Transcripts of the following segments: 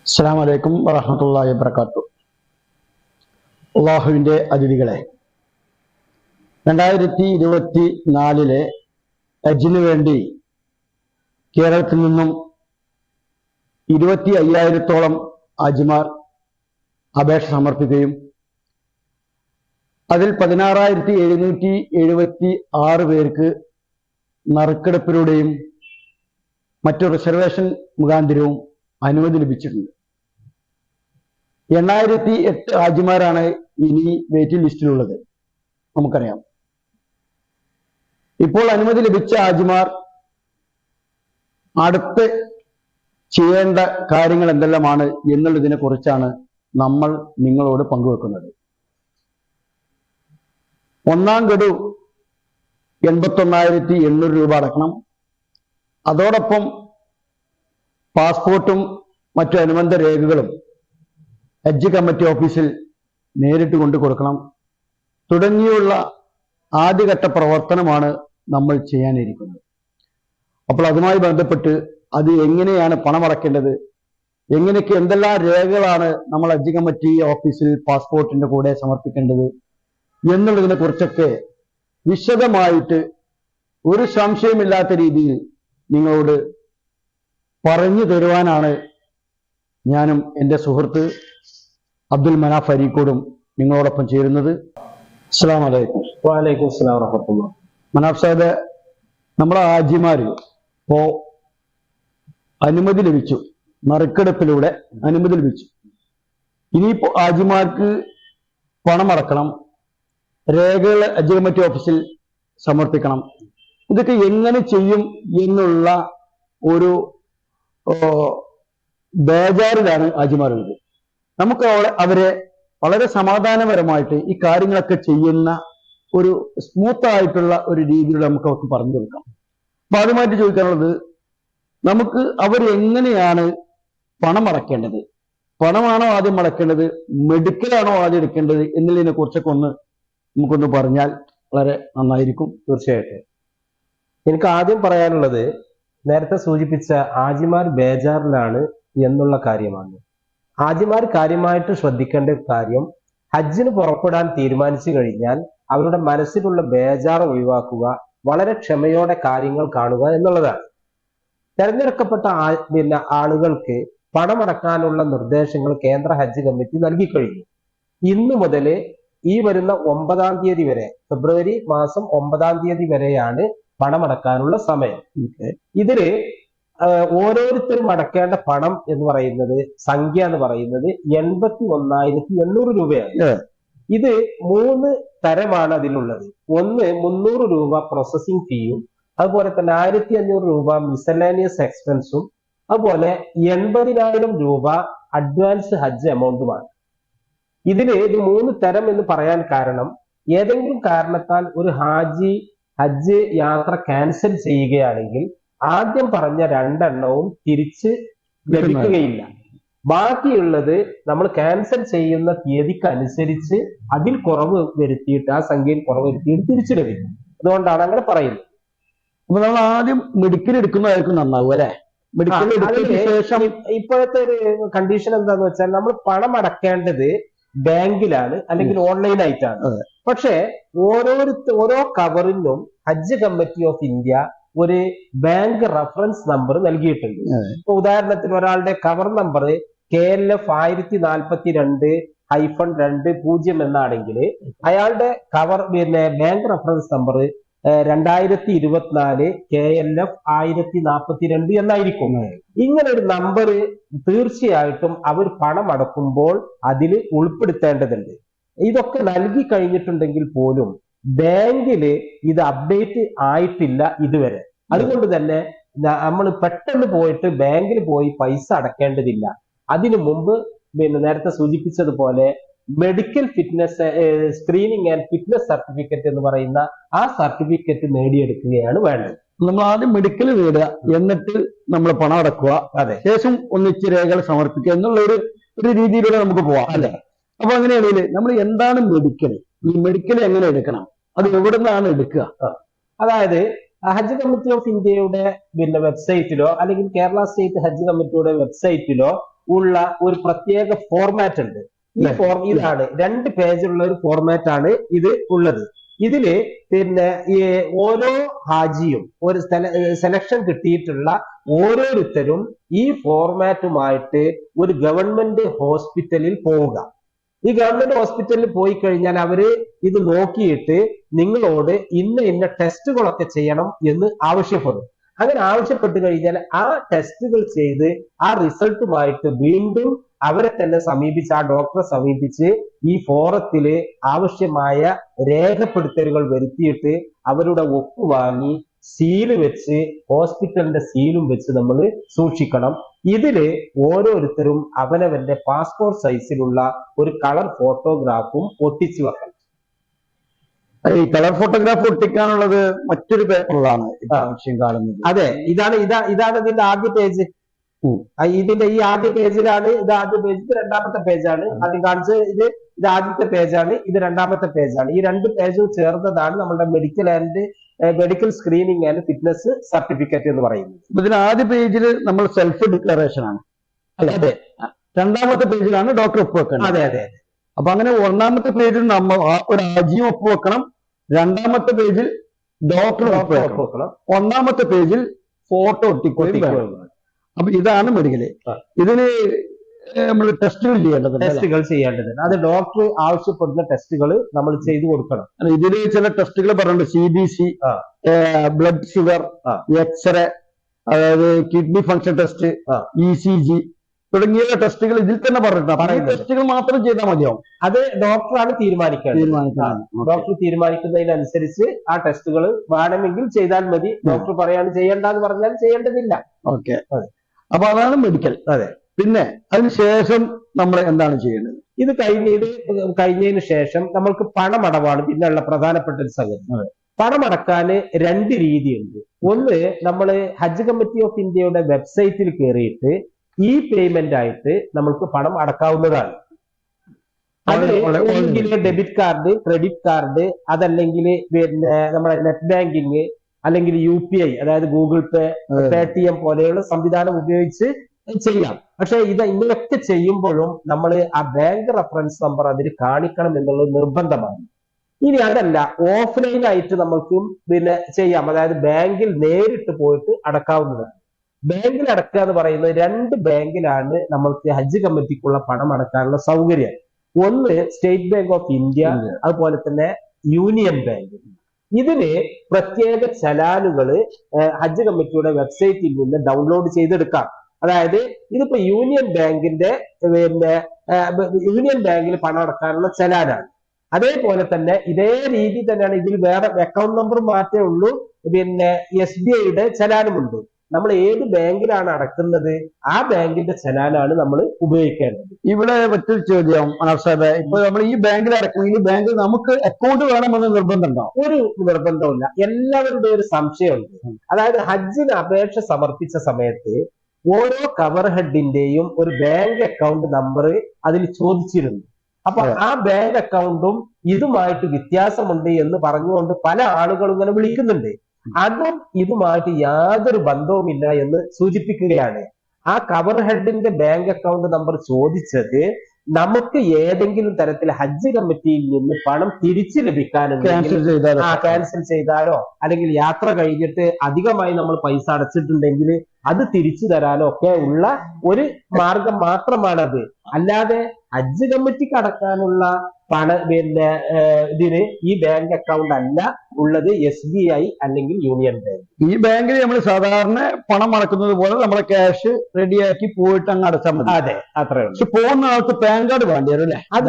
അസ്സലാമു അലൈക്കും വറഹ്മത്തുള്ളാഹി വബറകാതുഹു. അള്ളാഹുവിൻ്റെ അതിഥികളെ, 2024 ഹജ്ജിന് വേണ്ടി കേരളത്തിൽ നിന്നും 25,000-ഓളം ഹാജിമാർ അപേക്ഷ സമർപ്പിക്കുകയും അതിൽ 16,776 പേർക്ക് നറുക്കെടുപ്പിലൂടെയും മറ്റു റിസർവേഷൻ മുഖാന്തരവും അനുമതി ലഭിച്ചിട്ടുണ്ട്. 808 ഹാജിമാരാണ് ഇനി വെയിറ്റിംഗ് ലിസ്റ്റിലുള്ളത്. നമുക്കറിയാം, ഇപ്പോൾ അനുമതി ലഭിച്ച ഹാജിമാർ അടുത്ത് ചെയ്യേണ്ട കാര്യങ്ങൾ എന്തെല്ലാമാണ് എന്നുള്ളതിനെ കുറിച്ചാണ് നമ്മൾ നിങ്ങളോട് പങ്കുവെക്കുന്നത്. ഒന്നാം ഗഡു 81,800 രൂപ അടക്കണം. അതോടൊപ്പം പാസ്പോർട്ടും മറ്റു അനുബന്ധ രേഖകളും ഹജ്ജ് കമ്മിറ്റി ഓഫീസിൽ നേരിട്ട് കൊണ്ടു കൊടുക്കണം. തുടങ്ങിയുള്ള ആദ്യഘട്ട പ്രവർത്തനമാണ് നമ്മൾ ചെയ്യാനിരിക്കുന്നത്. അപ്പോൾ അതുമായി ബന്ധപ്പെട്ട് അത് എങ്ങനെയാണ് പണമടക്കേണ്ടത്, എങ്ങനെയൊക്കെ എന്തെല്ലാം രേഖകളാണ് നമ്മൾ ഹജ്ജ് കമ്മിറ്റി ഓഫീസിൽ പാസ്പോർട്ടിന്റെ കൂടെ സമർപ്പിക്കേണ്ടത് എന്നുള്ളതിനെ കുറിച്ചൊക്കെ വിശദമായിട്ട് ഒരു സംശയമില്ലാത്ത രീതിയിൽ നിങ്ങളോട് പറഞ്ഞു തരുവാനാണ് ഞാനും എൻ്റെ സുഹൃത്ത് അബ്ദുൽ മനാഫ് അരീക്കോടും നിങ്ങളോടൊപ്പം ചേരുന്നത്. അസ്സലാമു അലൈക്കും. വഅലൈക്കും അസ്സലാം വറഹ്മത്തുള്ളാഹി. മനാഫ് സാഹിബ്, നമ്മളെ ഹാജിമാർ ഇപ്പോ അനുമതി ലഭിച്ചു, നറുക്കെടുപ്പിലൂടെ അനുമതി ലഭിച്ചു. ഇനിയിപ്പോ ഹാജിമാർക്ക് പണമടക്കണം, രേഖകൾ ഹജ്ജ് കമ്മിറ്റി ഓഫീസിൽ സമർപ്പിക്കണം. ഇതൊക്കെ എങ്ങനെ ചെയ്യും എന്നുള്ള ഒരു ബേജാറിലാണ് ഹാജിമാരുള്ളത്. നമുക്ക് അവരെ വളരെ സമാധാനപരമായിട്ട് ഈ കാര്യങ്ങളൊക്കെ ചെയ്യുന്ന ഒരു സ്മൂത്ത് ആയിട്ടുള്ള ഒരു രീതിയിൽ നമുക്ക് അവർക്ക് പറഞ്ഞു കൊടുക്കാം. അപ്പൊ ആദ്യമായിട്ട് ചോദിക്കാനുള്ളത്, നമുക്ക് അവരെങ്ങനെയാണ് പണം അടക്കേണ്ടത്? പണമാണോ ആദ്യം അടക്കേണ്ടത്, മെഡിക്കലാണോ ആദ്യം എടുക്കേണ്ടത് എന്നുള്ളതിനെ കുറിച്ചൊക്കെ നമുക്കൊന്ന് പറഞ്ഞാൽ വളരെ നന്നായിരിക്കും. തീർച്ചയായിട്ടും എനിക്ക് ആദ്യം പറയാനുള്ളത്, നേരത്തെ സൂചിപ്പിച്ച ഹാജിമാർ ബേജാറിലാണ് എന്നുള്ള കാര്യമാണ്. ഹാജിമാർ കാര്യമായിട്ട് ശ്രദ്ധിക്കേണ്ട കാര്യം, ഹജ്ജിന് പുറപ്പെടാൻ തീരുമാനിച്ചു കഴിഞ്ഞാൽ അവരുടെ മനസ്സിലുള്ള ബേജാർ ഒഴിവാക്കുക, വളരെ ക്ഷമയോടെ കാര്യങ്ങൾ കാണുക എന്നുള്ളതാണ്. തെരഞ്ഞെടുക്കപ്പെട്ട ആളുകൾക്ക് പണമടക്കാനുള്ള നിർദ്ദേശങ്ങൾ കേന്ദ്ര ഹജ്ജ് കമ്മിറ്റി നൽകിക്കഴിഞ്ഞു. ഇന്ന് മുതൽ ഈ വരുന്ന 9-ാം തീയതി വരെ, ഫെബ്രുവരി മാസം 9-ാം തീയതി വരെയാണ് പണമടക്കാനുള്ള സമയം. ഇതില് ഓരോരുത്തരും അടക്കേണ്ട പണം എന്ന് പറയുന്നത്, സംഖ്യ എന്ന് പറയുന്നത് 81,800 രൂപയാണ്. ഇത് 3 തരമാണ് അതിലുള്ളത്. ഒന്ന് 300 രൂപ പ്രോസസിംഗ് ഫീയും, അതുപോലെ തന്നെ 1,500 രൂപ മിസലേനിയസ് എക്സ്പെൻസും, അതുപോലെ 80,000 രൂപ അഡ്വാൻസ് ഹജ്ജ് എമൗണ്ടുമാണ്. ഇതില് ഇത് 3 തരം എന്ന് പറയാൻ കാരണം, ഏതെങ്കിലും കാരണത്താൽ ഒരു ഹാജി ഹജ്ജ് യാത്ര ക്യാൻസൽ ചെയ്യുകയാണെങ്കിൽ ആദ്യം പറഞ്ഞ 2 എണ്ണവും തിരിച്ച് ലഭിക്കുകയില്ല. ബാക്കിയുള്ളത് നമ്മൾ ക്യാൻസൽ ചെയ്യുന്ന തീയതിക്ക് അനുസരിച്ച് അതിൽ കുറവ് വരുത്തിയിട്ട്, ആ സംഖ്യയിൽ കുറവ് വരുത്തിയിട്ട് തിരിച്ചു ലഭിക്കും. അതുകൊണ്ടാണ് അങ്ങനെ പറയുന്നത്. അപ്പൊ നമ്മൾ ആദ്യം മെഡിക്കൽ എടുക്കുന്നതായിരിക്കും നന്നാവും അല്ലെ? മെഡിക്കൽ എടുത്തതിന് ശേഷം ഇപ്പോഴത്തെ ഒരു കണ്ടീഷൻ എന്താന്ന് വെച്ചാൽ, നമ്മൾ പണം അടക്കേണ്ടത് ബാങ്കിലാണ് അല്ലെങ്കിൽ ഓൺലൈൻ ആയിട്ടാണ്. പക്ഷെ ഓരോ കവറിനും ഹജ്ജ് കമ്മിറ്റി ഓഫ് ഇന്ത്യ ഒരു ബാങ്ക് റഫറൻസ് നമ്പർ നൽകിയിട്ടുണ്ട്. ഇപ്പൊ ഉദാഹരണത്തിന് ഒരാളുടെ കവർ നമ്പർ KLF 1042-20 എന്നാണെങ്കിൽ അയാളുടെ cover bank reference number 2024 KLF 1042 എന്നായിരിക്കും. ഇങ്ങനെ ഒരു നമ്പർ തീർച്ചയായിട്ടും അവർ പണം അടക്കുമ്പോൾ അതിൽ ഉൾപ്പെടുത്തേണ്ടതുണ്ട്. ഇതൊക്കെ നൽകി കഴിഞ്ഞിട്ടുണ്ടെങ്കിൽ പോലും ബാങ്കില് ഇത് അപ്ഡേറ്റ് ആയിട്ടില്ല ഇതുവരെ. അതുകൊണ്ട് തന്നെ നമ്മൾ പെട്ടെന്ന് പോയിട്ട് ബാങ്കിൽ പോയി പൈസ അടക്കേണ്ടതില്ല. അതിനു മുമ്പ് നേരത്തെ സൂചിപ്പിച്ചതുപോലെ medical fitness screening and fitness certificate എന്ന് പറയുന്ന ആ സർട്ടിഫിക്കറ്റ് നേടിയെടുക്കുകയാണ് വേണ്ടത്. നമ്മൾ ആദ്യം മെഡിക്കൽ നേടുക, എന്നിട്ട് നമ്മൾ പണം അടക്കുക, ശേഷം ഒന്നിച്ച് രേഖകൾ സമർപ്പിക്കുക എന്നുള്ള ഒരു രീതിയിലൂടെ നമുക്ക് പോവാം അല്ലെ? അപ്പൊ അങ്ങനെയാണെങ്കിൽ നമ്മൾ എന്താണ് മെഡിക്കൽ, ഈ മെഡിക്കൽ എങ്ങനെ എടുക്കണം, അത് എവിടെ നിന്നാണ് എടുക്കുക? അതായത് ഹജ്ജ് കമ്മിറ്റി ഓഫ് ഇന്ത്യയുടെ വെബ്സൈറ്റിലോ അല്ലെങ്കിൽ കേരള സ്റ്റേറ്റ് ഹജ്ജ് കമ്മിറ്റിയുടെ വെബ്സൈറ്റിലോ ഉള്ള ഒരു പ്രത്യേക ഫോർമാറ്റ് ഉണ്ട്. ഇതാണ് 2 പേജുള്ള ഒരു ഫോർമാറ്റ് ആണ് ഇത് ഉള്ളത്. ഇതില് പിന്നെ ഈ ഓരോ ഹാജിയും ഒരു സെലക്ഷൻ കിട്ടിയിട്ടുള്ള ഓരോരുത്തരും ഈ ഫോർമാറ്റുമായിട്ട് ഒരു ഗവൺമെന്റ് ഹോസ്പിറ്റലിൽ പോവുക. ഈ ഗവൺമെന്റ് ഹോസ്പിറ്റലിൽ പോയി കഴിഞ്ഞാൽ അവര് ഇത് നോക്കിയിട്ട് നിങ്ങളോട് ഇന്ന ടെസ്റ്റുകളൊക്കെ ചെയ്യണം എന്ന് ആവശ്യപ്പെടും. അങ്ങനെ ആവശ്യപ്പെട്ടു കഴിഞ്ഞാൽ ആ ടെസ്റ്റുകൾ ചെയ്ത് ആ റിസൾട്ടുമായിട്ട് വീണ്ടും അവരെ തന്നെ സമീപിച്ച് ആ ഡോക്ടറെ സമീപിച്ച് ഈ ഫോറത്തില് ആവശ്യമായ രേഖപ്പെടുത്തലുകൾ വരുത്തിയിട്ട് അവരുടെ ഒപ്പ് വാങ്ങി സീല് വെച്ച് ഹോസ്പിറ്റലിന്റെ സീലും വെച്ച് നമ്മൾ സൂക്ഷിക്കണം. ഇതില് ഓരോരുത്തരും അവനവന്റെ പാസ്പോർട്ട് സൈസിലുള്ള ഒരു കളർ ഫോട്ടോഗ്രാഫും ഒട്ടിച്ചു വെക്കണം. ഈ കളർ ഫോട്ടോഗ്രാഫ് ഒട്ടിക്കാനുള്ളത് മറ്റൊരു പേപ്പറിലാണ് ആവശ്യം കാണുന്നത്. അതെ, ഇതാണ് ഇതിന്റെ ആദ്യ പേജ്. ഇതിന്റെ ഈ ആദ്യ പേജിലാണ് ഇത് ആദ്യ പേജ്, ഇത് 2ാമത്തെ പേജാണ്. ആദ്യം കാണിച്ച് ഇത് ആദ്യത്തെ പേജാണ്, ഇത് 2ാമത്തെ പേജാണ്. ഈ 2 പേജും ചേർന്നതാണ് നമ്മുടെ medical screening and fitness certificate എന്ന് പറയുന്നത്. ഇതിന് ആദ്യ പേജിൽ നമ്മൾ സെൽഫ് ഡിക്ലറേഷൻ ആണ്. അതെ. 2ാമത്തെ പേജിലാണ് ഡോക്ടർ ഒപ്പ് വെക്കണം. അതെ അതെ. അപ്പൊ അങ്ങനെ 1ാമത്തെ പേജിൽ നമ്മൾ ഒരു ഹാജിയും ഒപ്പ് വെക്കണം, 2ാമത്തെ പേജിൽ ഡോക്ടർ ഒപ്പ് വെക്കണം, 1ാമത്തെ പേജിൽ ഫോട്ടോ ഒട്ടിക്കുകയും വേണം. അപ്പൊ ഇതാണ് മെഡിക്കല്. ഇതിന് നമ്മൾ ടെസ്റ്റുകൾ ചെയ്യേണ്ടതുണ്ട്. അത് ഡോക്ടർ ആവശ്യപ്പെടുന്ന ടെസ്റ്റുകൾ നമ്മൾ ചെയ്തു കൊടുക്കണം. ഇതില് ചില ടെസ്റ്റുകൾ പറഞ്ഞിട്ടുണ്ട്. CBC, ബ്ലഡ് ഷുഗർ, എക്സ്റേ, അതായത് കിഡ്നി ഫംഗ്ഷൻ ടെസ്റ്റ്, ECG തുടങ്ങിയ ടെസ്റ്റുകൾ ഇതിൽ തന്നെ പറഞ്ഞിട്ടുണ്ട്. ടെസ്റ്റുകൾ മാത്രം ചെയ്താൽ മതിയാവും. അത് ഡോക്ടറാണ് തീരുമാനിക്കുന്നത്. ഡോക്ടർ തീരുമാനിക്കുന്നതിനനുസരിച്ച് ആ ടെസ്റ്റുകൾ വേണമെങ്കിൽ ചെയ്താൽ മതി. ഡോക്ടർ പറയാണ് ചെയ്യേണ്ടെന്ന് പറഞ്ഞാൽ ചെയ്യേണ്ടതില്ല. ഓക്കെ, അപ്പൊ അതാണ് മെഡിക്കൽ. അതെ. പിന്നെ അതിനുശേഷം നമ്മൾ എന്താണ് ചെയ്യേണ്ടത്? ഇത് കഴിഞ്ഞതിന് ശേഷം നമ്മൾക്ക് പണമടവാണ് പിന്നെയുള്ള പ്രധാനപ്പെട്ട ഒരു സംഗതി. പണമടക്കാൻ 2 രീതിയുണ്ട്. ഒന്ന്, നമ്മൾ ഹജ്ജ് കമ്മിറ്റി ഓഫ് ഇന്ത്യയുടെ വെബ്സൈറ്റിൽ കയറിയിട്ട് ഈ പേയ്മെന്റ് ആയിട്ട് നമ്മൾക്ക് പണം അടക്കാവുന്നതാണ്. അതിൽ ഡെബിറ്റ് കാർഡ്, ക്രെഡിറ്റ് കാർഡ്, അതല്ലെങ്കിൽ പിന്നെ നമ്മുടെ നെറ്റ് ബാങ്കിങ്, അല്ലെങ്കിൽ UPI അതായത് ഗൂഗിൾ പേ, Paytm പോലെയുള്ള സംവിധാനം ഉപയോഗിച്ച് ചെയ്യാം. പക്ഷെ ഇങ്ങനെയൊക്കെ ചെയ്യുമ്പോഴും നമ്മൾ ആ ബാങ്ക് റെഫറൻസ് നമ്പർ അതിൽ കാണിക്കണം എന്നുള്ളത് നിർബന്ധമാണ്. ഇനി അതല്ല, ഓഫ്ലൈനായിട്ട് നമുക്കും പിന്നെ ചെയ്യാം. അതായത് ബാങ്കിൽ നേരിട്ട് പോയിട്ട് അടക്കാവുന്നതാണ്. ബാങ്കിൽ അടക്കുക എന്ന് പറയുന്നത് 2 ബാങ്കിലാണ് നമ്മൾക്ക് ഹജ്ജ് കമ്മിറ്റിക്കുള്ള പണം അടക്കാനുള്ള സൗകര്യം. ഒന്ന് സ്റ്റേറ്റ് ബാങ്ക് ഓഫ് ഇന്ത്യ, അതുപോലെ തന്നെ യൂണിയൻ ബാങ്ക്. ഇതിന് പ്രത്യേക ചലാനുകൾ ഹജ്ജ് കമ്മിറ്റിയുടെ വെബ്സൈറ്റിൽ നിന്ന് ഡൗൺലോഡ് ചെയ്തെടുക്കാം. അതായത് ഇതിപ്പോ യൂണിയൻ ബാങ്കിൽ പണം അടക്കാനുള്ള ചലാനാണ്. അതേപോലെ തന്നെ ഇതേ രീതി തന്നെയാണ് ഇതിൽ വേറെ അക്കൗണ്ട് നമ്പർ മാത്രമേ ഉള്ളൂ. പിന്നെ SBIയുടെ ചലാനുമുണ്ട്. നമ്മൾ ഏത് ബാങ്കിലാണ് അടക്കുന്നത് ആ ബാങ്കിന്റെ ചലാനാണ് നമ്മൾ ഉപയോഗിക്കേണ്ടത്. ഇവിടെ മറ്റൊരു ചോദ്യം അനാഫ് സാഹിബ്, ഇപ്പൊ നമ്മൾ ഈ ബാങ്കിൽ അടക്കണമെങ്കിൽ ബാങ്കിൽ നമുക്ക് അക്കൗണ്ട് വേണമെന്ന് നിർബന്ധമുണ്ടോ? ഒരു നിർബന്ധമില്ല. എല്ലാവരുടെയും ഒരു സംശയമുണ്ട്. അതായത് ഹജ്ജിന് അപേക്ഷ സമർപ്പിച്ച സമയത്ത് ഓരോ കവർ ഹെഡിന്റെയും ഒരു ബാങ്ക് അക്കൗണ്ട് നമ്പർ അതിൽ ചോദിച്ചിരുന്നു. അപ്പൊ ആ ബാങ്ക് അക്കൗണ്ടും ഇതുമായിട്ട് വ്യത്യാസമുണ്ട് എന്ന് പറഞ്ഞുകൊണ്ട് പല ആളുകളും ഇങ്ങനെ വിളിക്കുന്നുണ്ട്. അതും ഇതുമായിട്ട് യാതൊരു ബന്ധവുമില്ല എന്ന് സൂചിപ്പിക്കുകയാണ്. ആ കവർ ഹെഡിന്റെ ബാങ്ക് അക്കൗണ്ട് നമ്പർ ചോദിച്ചത് നമുക്ക് ഏതെങ്കിലും തരത്തിൽ ഹജ്ജ് കമ്മിറ്റിയിൽ നിന്ന് പണം തിരിച്ചു ലഭിക്കാനുണ്ടെങ്കിൽ, ക്യാൻസൽ ചെയ്താലോ അല്ലെങ്കിൽ യാത്ര കഴിഞ്ഞിട്ട് അധികമായി നമ്മൾ പൈസ അടച്ചിട്ടുണ്ടെങ്കിൽ അത് തിരിച്ചു തരാനോ ഒക്കെ ഉള്ള ഒരു മാർഗം മാത്രമാണത്. അല്ലാതെ ഹജ്ജ് കമ്മിറ്റിക്ക് അടക്കാനുള്ള ഇതിന് ഈ ബാങ്ക് അക്കൗണ്ട് അല്ല ഉള്ളത്. SBI അല്ലെങ്കിൽ യൂണിയൻ ബാങ്ക്. ഈ ബാങ്കിൽ നമ്മൾ സാധാരണ പണം അടക്കുന്നത് പോലെ നമ്മളെ ക്യാഷ് റെഡിയാക്കി പോയിട്ട് അങ്ങ് അടച്ചാൽ മതി. അതെ, അത്രയുള്ളൂ. പക്ഷെ പോകുന്ന ആൾക്ക് പാൻ കാർഡ് വേണ്ടി വരും അല്ലേ? അത്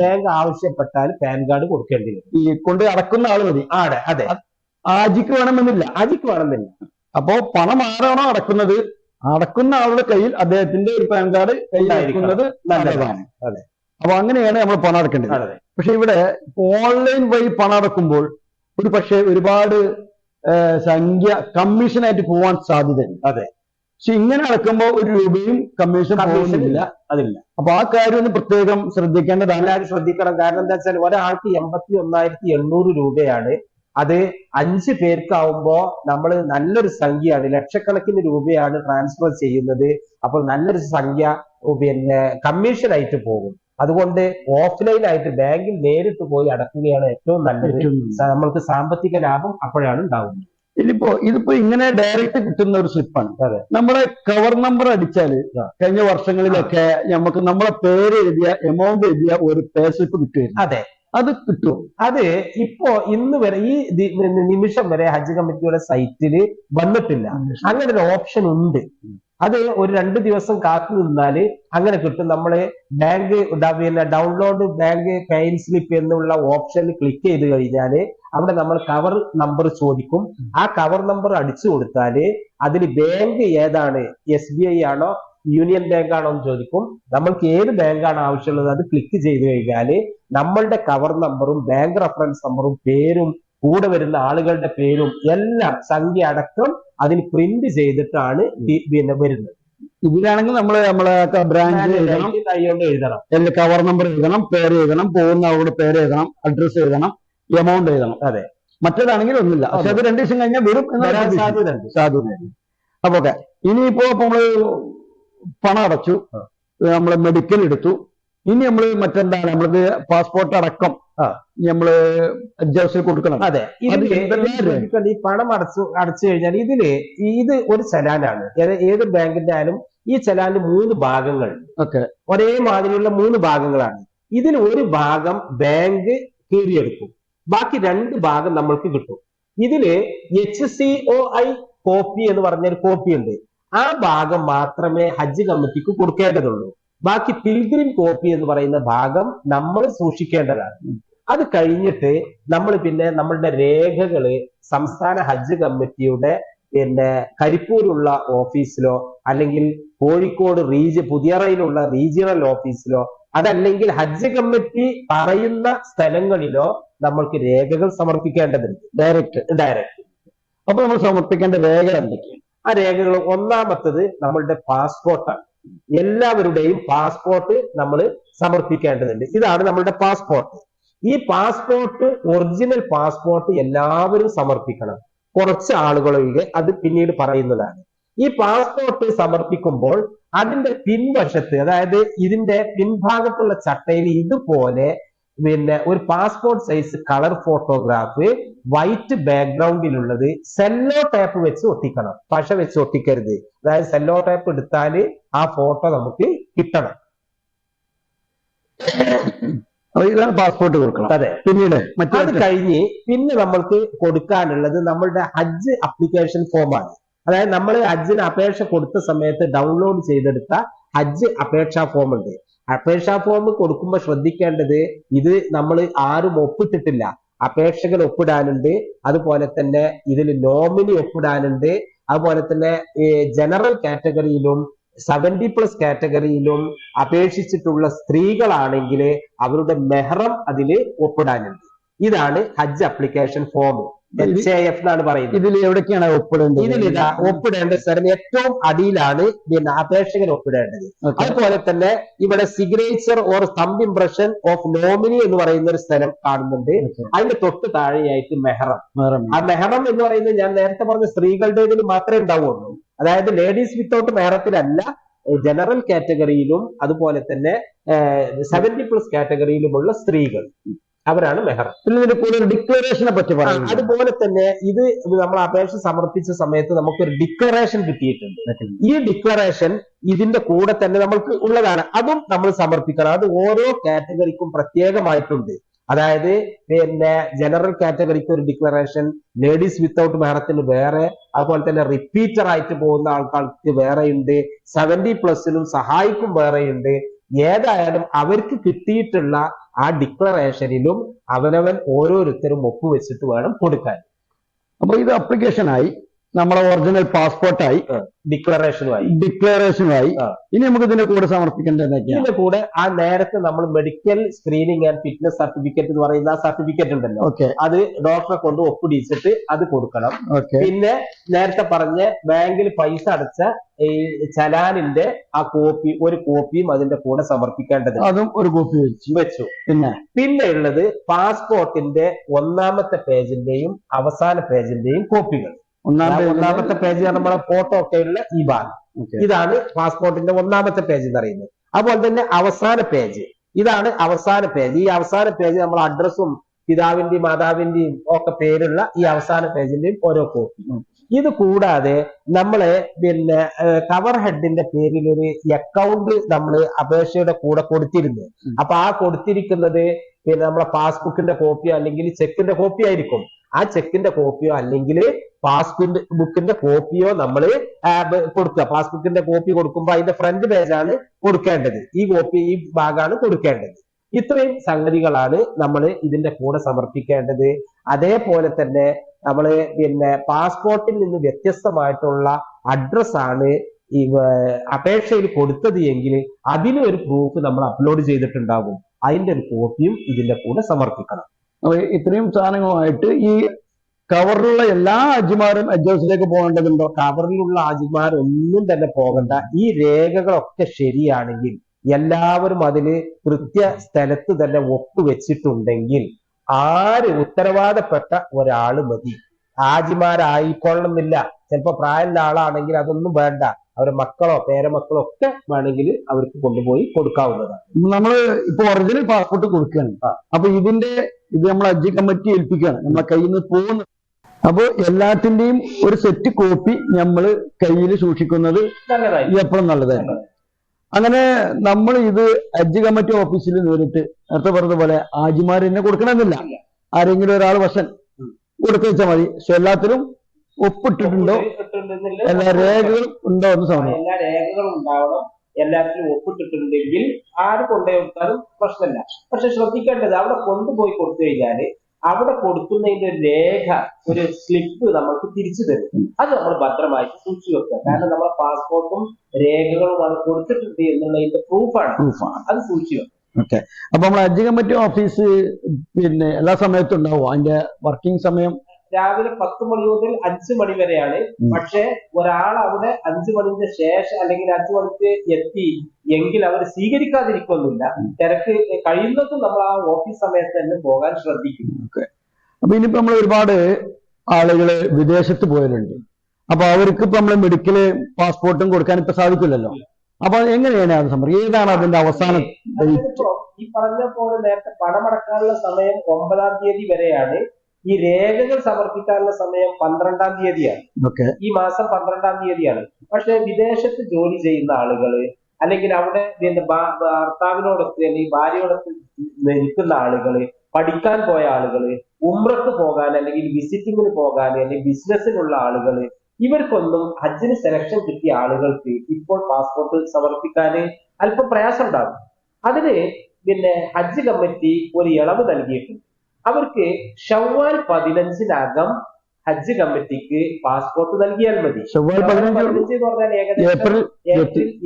ബാങ്ക് ആവശ്യപ്പെട്ടാൽ പാൻ കാർഡ് കൊടുക്കേണ്ടി വരും. ഈ കൊണ്ട് അടക്കുന്ന ആൾ മതി. അതെ. ആജിക്ക് വേണമെന്നില്ല. അപ്പോ പണം ആരാണോ അടക്കുന്നത് അടക്കുന്ന ആളുടെ കയ്യിൽ അദ്ദേഹത്തിന്റെ ഒരു പാൻ കാർഡ് കയ്യിലായിരിക്കുന്നത് നല്ലതാണ്. അതെ. അപ്പൊ അങ്ങനെയാണ് നമ്മൾ പണം അടക്കേണ്ടത്. പക്ഷെ ഇവിടെ ഓൺലൈൻ വഴി പണം അടക്കുമ്പോൾ ഒരു പക്ഷേ ഒരുപാട് സംഖ്യ കമ്മീഷനായിട്ട് പോവാൻ സാധ്യതയുണ്ട്. അതെ. പക്ഷെ ഇങ്ങനെ അടക്കുമ്പോൾ 1 രൂപയും കമ്മീഷൻ പോകുന്നില്ല. അതില്ല. അപ്പൊ ആ കാര്യം ഒന്ന് പ്രത്യേകം ശ്രദ്ധിക്കേണ്ടതാണ്. എല്ലാവരും ശ്രദ്ധിക്കണം. കാരണം എന്താ വെച്ചാൽ ഒരാൾക്ക് 81,800 രൂപയാണ് അത് 5 പേർക്കാവുമ്പോ നമ്മൾ നല്ലൊരു സംഖ്യയാണ്, ലക്ഷക്കണക്കിന് രൂപയാണ് ട്രാൻസ്ഫർ ചെയ്യുന്നത്. അപ്പോൾ നല്ലൊരു സംഖ്യ പിന്നെ കമ്മീഷൻ ആയിട്ട് പോകും. അതുകൊണ്ട് ഓഫ്ലൈൻ ആയിട്ട് ബാങ്കിൽ നേരിട്ട് പോയി അടക്കുകയാണ് ഏറ്റവും നല്ലത്. നമ്മൾക്ക് സാമ്പത്തിക ലാഭം അപ്പോഴാണ് ഉണ്ടാവുന്നത്. ഇതിപ്പോ ഇങ്ങനെ ഡയറക്റ്റ് കിട്ടുന്ന ഒരു സ്ലിപ്പാണ്. അതെ. നമ്മളെ കവർ നമ്പർ അടിച്ചാല് കഴിഞ്ഞ വർഷങ്ങളിലൊക്കെ നമുക്ക് നമ്മളെ പേര് എഴുതിയ എമൗണ്ട് എഴുതിയ ഒരു പേ സ്ലിപ്പ് കിട്ടുമായിരുന്നു. അതെ, അത് കിട്ടും. അത് ഇപ്പോ ഇന്ന് വരെ ഈ നിമിഷം വരെ ഹജ്ജ് കമ്മിറ്റിയുടെ സൈറ്റില് വന്നിട്ടില്ല. അങ്ങനെ ഒരു ഓപ്ഷൻ ഉണ്ട്. അത് ഒരു 2 ദിവസം കാത്തു നിന്നാല് അങ്ങനെ കിട്ടും. നമ്മള് ബാങ്ക് പിന്നെ ഡൗൺലോഡ് ബാങ്ക് പെയിൻ സ്ലിപ്പ് എന്നുള്ള ഓപ്ഷനിൽ ക്ലിക്ക് ചെയ്ത് കഴിഞ്ഞാല് അവിടെ നമ്മൾ കവർ നമ്പർ ചോദിക്കും. ആ കവർ നമ്പർ അടിച്ചു കൊടുത്താല് അതിൽ ബാങ്ക് ഏതാണ്, SBI ആണോ യൂണിയൻ ബാങ്ക് ആണോ എന്ന് ചോദിക്കും. നമ്മൾക്ക് ഏത് ബാങ്കാണ് ആവശ്യമുള്ളത് അത് ക്ലിക്ക് ചെയ്ത് കഴിഞ്ഞാല് നമ്മളുടെ കവർ നമ്പറും ബാങ്ക് റെഫറൻസ് നമ്പറും പേരും കൂടെ വരുന്ന ആളുകളുടെ പേരും എല്ലാം സംഖ്യ അടക്കം അതിൽ പ്രിന്റ് ചെയ്തിട്ടാണ് പിന്നെ വരുന്നത്. ഇതിലാണെങ്കിൽ നമ്മളെ ബ്രാഞ്ച് എഴുതണം, കവർ നമ്പർ എഴുതണം, പേര് എഴുതണം, പോകുന്ന ആളുടെ പേര് എഴുതണം, അഡ്രസ് എഴുതണം, എമൗണ്ട് എഴുതണം. അതെ. മറ്റേതാണെങ്കിൽ ഒന്നുമില്ല. പക്ഷെ അത് 2 ദിവസം കഴിഞ്ഞാൽ വരും എന്ന സാധ്യതയുണ്ട്. അപ്പൊ ഓക്കെ, ഇനിയിപ്പോ നമ്മള് പണം അടച്ചു, നമ്മള് മെഡിക്കൽ എടുത്തു, ഇനി നമ്മള് മറ്റെന്താണ് നമ്മൾക്ക് പാസ്പോർട്ട് അടക്കം നമ്മള് ഹജ്ജ് കൊടുക്കണം. അതെ, ഈ പണം അടച്ചു കഴിഞ്ഞാൽ ഇത് ഒരു ചലാനാണ്. ഏത് ബാങ്കിന്റെ ആയാലും ഈ ചലാനിന് 3 ഭാഗങ്ങൾ, ഒരേ മാതിരിയുള്ള 3 ഭാഗങ്ങളാണ്. ഇതിൽ ഒരു ഭാഗം ബാങ്ക് കീറിയെടുക്കും, ബാക്കി 2 ഭാഗം നമ്മൾക്ക് കിട്ടും. ഇതില് HCOI കോപ്പി എന്ന് പറഞ്ഞൊരു കോപ്പി ഉണ്ട്. ആ ഭാഗം മാത്രമേ ഹജ്ജ് കമ്മിറ്റിക്ക് കൊടുക്കേണ്ടതുള്ളൂ. ബാക്കി പിൽഗ്രിം കോപ്പി എന്ന് പറയുന്ന ഭാഗം നമ്മൾ സൂക്ഷിക്കേണ്ടതാണ്. അത് കഴിഞ്ഞിട്ട് നമ്മൾ പിന്നെ നമ്മളുടെ രേഖകള് സംസ്ഥാന ഹജ്ജ് കമ്മിറ്റിയുടെ പിന്നെ കരിപ്പൂരുള്ള ഓഫീസിലോ അല്ലെങ്കിൽ കോഴിക്കോട് പുതിയറയിലുള്ള റീജിയണൽ ഓഫീസിലോ അതല്ലെങ്കിൽ ഹജ്ജ് കമ്മിറ്റി പറയുന്ന സ്ഥലങ്ങളിലോ നമ്മൾക്ക് രേഖകൾ സമർപ്പിക്കേണ്ടതുണ്ട്. ഡയറക്റ്റ്. അപ്പൊ നമ്മൾ സമർപ്പിക്കേണ്ട രേഖ എന്തൊക്കെയാണ്? ആ രേഖകൾ ഒന്നാമത്തത് നമ്മളുടെ പാസ്പോർട്ടാണ്. എല്ലാവരുടെയും പാസ്പോർട്ട് നമ്മൾ സമർപ്പിക്കേണ്ടതുണ്ട്. ഇതാണ് നമ്മളുടെ പാസ്പോർട്ട്. ഈ പാസ്പോർട്ട് ഒറിജിനൽ പാസ്പോർട്ട് എല്ലാവരും സമർപ്പിക്കണം. കുറച്ച് ആളുകളൊഴികെ, അത് പിന്നീട് പറയുന്നതാണ്. ഈ പാസ്പോർട്ട് സമർപ്പിക്കുമ്പോൾ അതിന്റെ പിൻവശത്ത്, അതായത് ഇതിന്റെ പിൻഭാഗത്തുള്ള ചട്ടയിൽ ഇതുപോലെ പിന്നെ ഒരു passport size colour photograph white ബാക്ക്ഗ്രൗണ്ടിലുള്ളത് സെല്ലോ ടേപ്പ് വെച്ച് ഒട്ടിക്കണം. പശ വെച്ച് ഒട്ടിക്കരുത്. അതായത് സെല്ലോ ടേപ്പ് എടുത്താല് ആ ഫോട്ടോ നമുക്ക് കിട്ടണം. ഇതാണ് പാസ്പോർട്ട് കൊടുക്കണം. അതെ. പിന്നീട് അത് കഴിഞ്ഞ് പിന്നെ നമ്മൾക്ക് കൊടുക്കാനുള്ളത് നമ്മളുടെ ഹജ്ജ് അപ്ലിക്കേഷൻ ഫോമാണ്. അതായത് നമ്മൾ ഹജ്ജിന് അപേക്ഷ കൊടുത്ത സമയത്ത് ഡൗൺലോഡ് ചെയ്തെടുത്ത ഹജ്ജ് അപേക്ഷാ ഫോം ഉണ്ട്. അപേക്ഷാ ഫോം കൊടുക്കുമ്പോൾ ശ്രദ്ധിക്കേണ്ടത്, ഇത് നമ്മൾ ആരും ഒപ്പിട്ടിട്ടില്ല. അപേക്ഷകൻ ഒപ്പിടാനുണ്ട്, അതുപോലെ തന്നെ ഇതിൽ നോമിനി ഒപ്പിടാനുണ്ട്, അതുപോലെ തന്നെ ജനറൽ കാറ്റഗറിയിലും 70+ കാറ്റഗറിയിലും അപേക്ഷിച്ചിട്ടുള്ള സ്ത്രീകളാണെങ്കിൽ അവരുടെ മെഹ്റം അതിൽ ഒപ്പിടാനുണ്ട്. ഇതാണ് ഹജ്ജ് അപ്ലിക്കേഷൻ ഫോം. HAF എന്നാണ് പറയുന്നത്. ഇതിൽ എവിടേക്കാണ് ഒപ്പിടേണ്ടത്? ഇതിലിതാ ഒപ്പിടേണ്ട സ്ഥലം ഏറ്റവും അടിയിലാണ് പിന്നെ അപേക്ഷകൻ ഒപ്പിടേണ്ടത്. അതുപോലെ തന്നെ ഇവിടെ signature or thumb impression of nominee എന്ന് പറയുന്ന ഒരു സ്ഥലം കാണുന്നുണ്ട്. അതിന്റെ തൊട്ട് താഴെയായിട്ട് മെഹ്റം. ആ മെഹ്റം എന്ന് പറയുന്നത് ഞാൻ നേരത്തെ പറഞ്ഞ സ്ത്രീകളുടെ ഇതിൽ മാത്രമേ ഉണ്ടാവുള്ളൂ. അതായത് ലേഡീസ് വിത്തൗട്ട് മെഹ്റത്തിലല്ല, ജനറൽ കാറ്റഗറിയിലും അതുപോലെ തന്നെ 70+ കാറ്റഗറിയിലുമുള്ള സ്ത്രീകൾ, അവരാണ് മെഹ്റം. ഇതിന്റെ കൂടെ ഡിക്ലറേഷനെ പറ്റി പറയാം. അതുപോലെ തന്നെ ഇത് നമ്മൾ അപേക്ഷ സമർപ്പിച്ച സമയത്ത് നമുക്കൊരു ഡിക്ലറേഷൻ കിട്ടിയിട്ടുണ്ട്. ഈ ഡിക്ലറേഷൻ ഇതിന്റെ കൂടെ തന്നെ നമ്മൾക്ക് ഉള്ളതാണ്. അതും നമ്മൾ സമർപ്പിക്കണം. അത് ഓരോ കാറ്റഗറിക്കും പ്രത്യേകമായിട്ടുണ്ട്. അതായത് പിന്നെ ജനറൽ കാറ്റഗറിക്ക് ഒരു ഡിക്ലറേഷൻ, ലേഡീസ് വിത്തൗട്ട് മെഹ്റത്തിന് വേറെ, അതുപോലെ തന്നെ റിപ്പീറ്റർ ആയിട്ട് പോകുന്ന ആൾക്കാർക്ക് വേറെയുണ്ട്, 70+നും സഹായിക്കും വേറെയുണ്ട്. ഏതായാലും അവർക്ക് കിട്ടിയിട്ടുള്ള ആ ഡിക്ലറേഷനിലും അവനവൻ ഓരോരുത്തരും ഒപ്പുവെച്ചിട്ട് വേണം കൊടുക്കാൻ. അപ്പൊ ഇത് അപ്ലിക്കേഷനായി നമ്മളെ ഒറിജിനൽ പാസ്പോർട്ടായി, ഡിക്ലറേഷനുമായി. ഇനി നമുക്ക് ഇതിന്റെ കൂടെ സമർപ്പിക്കേണ്ടത് എന്തൊക്കെയാണ്? ഇതിന്റെ കൂടെ ആ നേരത്തെ നമ്മൾ medical screening and fitness certificate എന്ന് പറയുന്ന ആ സർട്ടിഫിക്കറ്റ് ഉണ്ടല്ലോ, അത് ഡോക്ടറെ കൊണ്ട് ഒപ്പിടിച്ചിട്ട് അത് കൊടുക്കണം. പിന്നെ നേരത്തെ പറഞ്ഞ ബാങ്കിൽ പൈസ അടച്ച ഈ ചലാനിന്റെ ആ കോപ്പി, ഒരു കോപ്പിയും അതിന്റെ കൂടെ സമർപ്പിക്കേണ്ടത്, അതും ഒരു കോപ്പി വെച്ചു. പിന്നെ ഉള്ളത് പാസ്പോർട്ടിന്റെ ഒന്നാമത്തെ പേജിന്റെയും അവസാന പേജിന്റെയും കോപ്പികൾ. ഒന്നാമത്തെ പേജ് നമ്മളെ ഫോട്ടോ ഒക്കെ ഉള്ള ഈ ഭാഗം, ഇതാണ് പാസ്പോർട്ടിന്റെ ഒന്നാമത്തെ പേജ് എന്ന് പറയുന്നത്. അതുപോലെ തന്നെ അവസാന പേജ്, ഇതാണ് അവസാന പേജ്. ഈ അവസാന പേജ് നമ്മൾ അഡ്രസ്സും പിതാവിന്റെയും മാതാവിന്റെയും ഒക്കെ പേരുള്ള ഈ അവസാന പേജിന്റെയും ഓരോ കോപ്പി. ഇത് കൂടാതെ നമ്മളെ പിന്നെ കവർ ഹെഡിന്റെ പേരിൽ ഒരു അക്കൗണ്ട് നമ്മൾ അപേക്ഷയുടെ കൂടെ കൊടുത്തിരുന്നു. അപ്പൊ ആ കൊടുത്തിരിക്കുന്നത് പിന്നെ നമ്മളെ പാസ്ബുക്കിന്റെ കോപ്പിയോ അല്ലെങ്കിൽ ചെക്കിന്റെ കോപ്പി ആയിരിക്കും. ആ ചെക്കിന്റെ കോപ്പിയോ അല്ലെങ്കിൽ പാസ്ബുക്ക് ബുക്കിന്റെ കോപ്പിയോ നമ്മൾ കൊടുക്കുക. പാസ്ബുക്കിന്റെ കോപ്പി കൊടുക്കുമ്പോൾ അതിന്റെ ഫ്രണ്ട് പേജാണ് കൊടുക്കേണ്ടത്, ഈ കോപ്പി ഈ ഭാഗമാണ് കൊടുക്കേണ്ടത്. ഇത്രയും സംഗതികളാണ് നമ്മൾ ഇതിന്റെ കൂടെ സമർപ്പിക്കേണ്ടത്. അതേപോലെ തന്നെ നമ്മൾ പിന്നെ പാസ്പോർട്ടിൽ നിന്ന് വ്യത്യസ്തമായിട്ടുള്ള അഡ്രസ്സാണ് ഈ അപേക്ഷയിൽ കൊടുത്തത് എങ്കിൽ അതിന് ഒരു പ്രൂഫ് നമ്മൾ അപ്ലോഡ് ചെയ്തിട്ടുണ്ടാകും. അതിന്റെ ഒരു കോപ്പിയും ഇതിന്റെ കൂടെ സമർപ്പിക്കണം. ഇത്രയും സാധനങ്ങളുമായിട്ട് ഈ കവറിലുള്ള എല്ലാ ഹാജിമാരും ഹജ്ജ് ഹൗസിലേക്ക് പോകേണ്ടതുണ്ടോ? കവറിലുള്ള ഹാജിമാരൊന്നും തന്നെ പോകണ്ട. ഈ രേഖകളൊക്കെ ശരിയാണെങ്കിൽ, എല്ലാവരും അതിന് കൃത്യ സ്ഥലത്ത് തന്നെ ഒപ്പുവെച്ചിട്ടുണ്ടെങ്കിൽ ആര് ഉത്തരവാദപ്പെട്ട ഒരാള് മതി. ഹാജിമാരായിക്കൊള്ളണമെന്നില്ല. ചിലപ്പോ പ്രായമുള്ള ആളാണെങ്കിൽ അതൊന്നും വേണ്ട, അവരുടെ മക്കളോ പേരമക്കളോ ഒക്കെ വേണമെങ്കിൽ അവർക്ക് കൊണ്ടുപോയി കൊടുക്കാവുന്നതാണ്. നമ്മൾ ഇപ്പൊ ഒറിജിനൽ പാസ്പോർട്ട് കൊടുക്കുകയാണ്. അപ്പൊ ഇത് നമ്മൾ ഹജ്ജ് കമ്മിറ്റി ഏൽപ്പിക്കുകയാണ്, നമ്മളെ കയ്യിൽ നിന്ന് പോകുന്നത്. അപ്പൊ എല്ലാത്തിന്റെയും ഒരു സെറ്റ് കോപ്പി നമ്മൾ കയ്യിൽ സൂക്ഷിക്കുന്നത് എപ്പോഴും നല്ലതായിരുന്നു. അങ്ങനെ നമ്മൾ ഇത് ഹജ്ജ് കമ്മിറ്റി ഓഫീസിൽ നേരിട്ട് നേരത്തെ പറഞ്ഞതുപോലെ ഹാജിമാർ തന്നെ കൊടുക്കണമെന്നില്ല, ആരെങ്കിലും ഒരാൾ വശൻ കൊടുത്തു വെച്ചാൽ മതി. പക്ഷെ എല്ലാത്തിലും ഒപ്പിട്ടിട്ടുണ്ടോ, എല്ലാ രേഖകളും ഉണ്ടോ എന്ന് സമയം, എല്ലാ രേഖകളും ഉണ്ടാവണം. എല്ലാത്തിലും ഒപ്പിട്ടിട്ടുണ്ടെങ്കിൽ ആര് കൊണ്ടുപോയി കൊടുത്താലും പ്രശ്നമില്ല. പക്ഷെ ശ്രദ്ധിക്കേണ്ടത്, അവിടെ കൊണ്ടുപോയി കൊടുത്തു കഴിഞ്ഞാല് അവിടെ കൊടുക്കുന്നതിന്റെ ഒരു രേഖ, ഒരു സ്ലിപ്പ് നമ്മൾക്ക് തിരിച്ചു തരും. അത് നമ്മൾ ഭദ്രമായിട്ട് സൂക്ഷിച്ചു വെക്കുക. കാരണം നമ്മളെ പാസ്പോർട്ടും രേഖകളും അത് കൊടുത്തിട്ടുണ്ട് എന്നുള്ളതിന്റെ പ്രൂഫാണ്, അത് സൂക്ഷിച്ചു വെക്കുക. ഓക്കെ. അപ്പൊ നമ്മൾ ഹജ്ജ് കമ്മിറ്റി ഓഫീസ് പിന്നെ എല്ലാ സമയത്തും ഉണ്ടാവും? അതിന്റെ വർക്കിംഗ് സമയം രാവിലെ 10 മണി മുതൽ 5 മണി വരെയാണ്. പക്ഷെ ഒരാൾ അവിടെ 5 മണിന്റെ ശേഷം അല്ലെങ്കിൽ 5 മണിക്ക് എത്തി എങ്കിൽ അവർ സ്വീകരിക്കാതിരിക്കൊന്നുമില്ല. തിരക്ക് കഴിയുന്നതും നമ്മൾ ആ ഓഫീസ് സമയത്ത് തന്നെ പോകാൻ ശ്രദ്ധിക്കും. അപ്പൊ ഇനിയിപ്പോ നമ്മൾ ഒരുപാട് ആളുകള് വിദേശത്ത് പോയവരുണ്ട്. അപ്പൊ അവർക്ക് ഇപ്പൊ നമ്മള് മെഡിക്കല് പാസ്പോർട്ടും കൊടുക്കാൻ ഇപ്പൊ സാധിക്കില്ലല്ലോ. അപ്പൊ എങ്ങനെയാണ് അത് സംഭവം? ഏതാണ് അതിന്റെ അവസാനം? ഈ പറഞ്ഞ പോലെ നേരത്തെ പണമടക്കാനുള്ള സമയം 9-ാം തീയതി വരെയാണ്. ഈ രേഖകൾ സമർപ്പിക്കാനുള്ള സമയം 12-ാം തീയതിയാണ്. ഈ മാസം 12-ാം തീയതിയാണ്. പക്ഷെ വിദേശത്ത് ജോലി ചെയ്യുന്ന ആളുകള് അല്ലെങ്കിൽ അവിടെ ഭർത്താവിനോടൊത്ത് അല്ലെങ്കിൽ ഭാര്യയോടൊത്ത് നിൽക്കുന്ന ആളുകള്, പഠിക്കാൻ പോയ ആളുകള്, ഉംറക്ക് പോകാൻ അല്ലെങ്കിൽ വിസിറ്റിങ്ങിന് പോകാൻ അല്ലെങ്കിൽ ബിസിനസ്സിനുള്ള ആളുകള്, ഇവർക്കൊന്നും ഹജ്ജിന് സെലക്ഷൻ കിട്ടിയ ആളുകൾക്ക് ഇപ്പോൾ പാസ്പോർട്ട് സമർപ്പിക്കാന് അല്പം പ്രയാസം ഉണ്ടാകും. അതിന് ഹജ്ജ് കമ്മിറ്റി ഒരു ഇളവ് നൽകിയിട്ടുണ്ട്. അവർക്ക് ഷവ്വാൽ 15-നകം ഹജ്ജ് കമ്മിറ്റിക്ക് പാസ്പോർട്ട് നൽകിയാൽ മതി. ഷവ്വാൽ 15 എന്ന് പറഞ്ഞാൽ ഏകദേശം ഏപ്രിൽ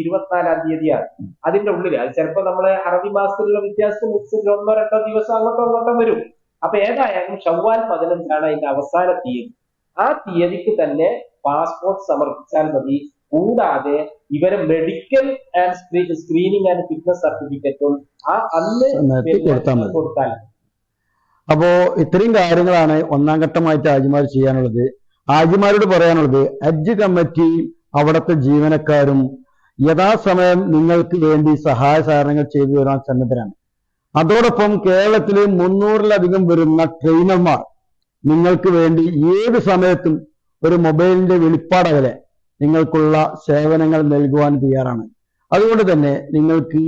24-ാം തീയതിയാണ്. അതിന്റെ ഉള്ളിൽ അത് ചിലപ്പോ നമ്മളെ അറബി മാസത്തിലുള്ള വ്യത്യാസം 1-2 ദിവസം അങ്ങോട്ടോ വരും. അപ്പൊ ഏതായാലും ഷവ്വാൽ 15-ആണ് അതിന്റെ അവസാന തീയതി. ആ തീയതിക്ക് തന്നെ പാസ്പോർട്ട് സമർപ്പിച്ചാൽ മതി. കൂടാതെ ഇവരെ medical and screening and fitness സർട്ടിഫിക്കറ്റും അന്ന് കൊടുത്താൽ. അപ്പോ ഇത്രയും കാര്യങ്ങളാണ് ഒന്നാം ഘട്ടമായിട്ട് ഹാജിമാർ ചെയ്യാനുള്ളത്. ഹാജിമാരോട് പറയാനുള്ളത്, ഹജ്ജ് കമ്മിറ്റി അവിടുത്തെ ജീവനക്കാരും യഥാസമയം നിങ്ങൾക്ക് വേണ്ടി സഹായ സഹകരണങ്ങൾ ചെയ്തു തരാൻ സന്നദ്ധരാണ്. അതോടൊപ്പം കേരളത്തിലെ 300-ലധികം വരുന്ന ട്രെയിനർമാർ നിങ്ങൾക്ക് വേണ്ടി ഏത് സമയത്തും ഒരു മൊബൈലിന്റെ വെളിപ്പാടകലെ നിങ്ങൾക്കുള്ള സേവനങ്ങൾ നൽകുവാൻ തയ്യാറാണ്. അതുകൊണ്ട് തന്നെ നിങ്ങൾക്ക്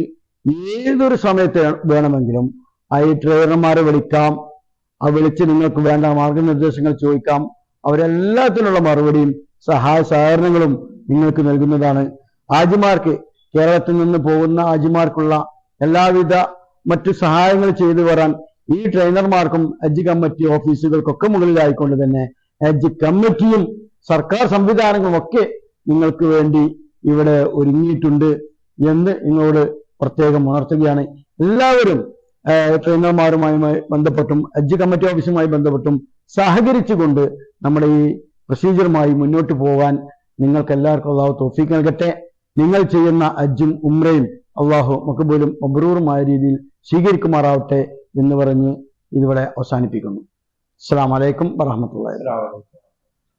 ഏതൊരു സമയത്ത് വേണമെങ്കിലും ഈ ട്രെയിനർമാരെ വിളിക്കാം. വിളിച്ച് നിങ്ങൾക്ക് വേണ്ട മാർഗനിർദ്ദേശങ്ങൾ ചോദിക്കാം. അവരെല്ലാത്തിനുള്ള മറുപടിയും സഹായ സഹകരണങ്ങളും നിങ്ങൾക്ക് നൽകുന്നതാണ്. ഹാജിമാർക്ക്, കേരളത്തിൽ നിന്ന് പോകുന്ന ഹാജിമാർക്കുള്ള എല്ലാവിധ മറ്റു സഹായങ്ങൾ ചെയ്തു വരാൻ ഈ ട്രെയിനർമാർക്കും ഹജ്ജ് കമ്മിറ്റി ഓഫീസുകൾക്കൊക്കെ മുകളിലായിക്കൊണ്ട് തന്നെ ഹജ്ജ് കമ്മിറ്റിയും സർക്കാർ സംവിധാനങ്ങളുമൊക്കെ നിങ്ങൾക്ക് വേണ്ടി ഇവിടെ ഒരുങ്ങിയിട്ടുണ്ട് എന്ന് നിങ്ങളോട് പ്രത്യേകം ഉണർത്തുകയാണ്. എല്ലാവരും ട്രെയിനർമാരുമായി ബന്ധപ്പെട്ടും ഹജ്ജ് കമ്മിറ്റി ഓഫീസുമായി ബന്ധപ്പെട്ടും സഹകരിച്ചുകൊണ്ട് നമ്മുടെ ഈ പ്രൊസീജിയറുമായി മുന്നോട്ട് പോകാൻ നിങ്ങൾക്ക് എല്ലാവർക്കും അള്ളാഹു തൗഫീഖ് നൽകട്ടെ. നിങ്ങൾ ചെയ്യുന്ന ഹജ്ജും ഉംറയും അള്ളാഹു മഖബൂലും മബ്രൂറുമായ രീതിയിൽ സ്വീകരിക്കുമാറാവട്ടെ എന്ന് പറഞ്ഞ് ഇതിവിടെ അവസാനിപ്പിക്കുന്നു. അസ്സലാമു അലൈക്കും വറഹ്മത്തുള്ളാഹി.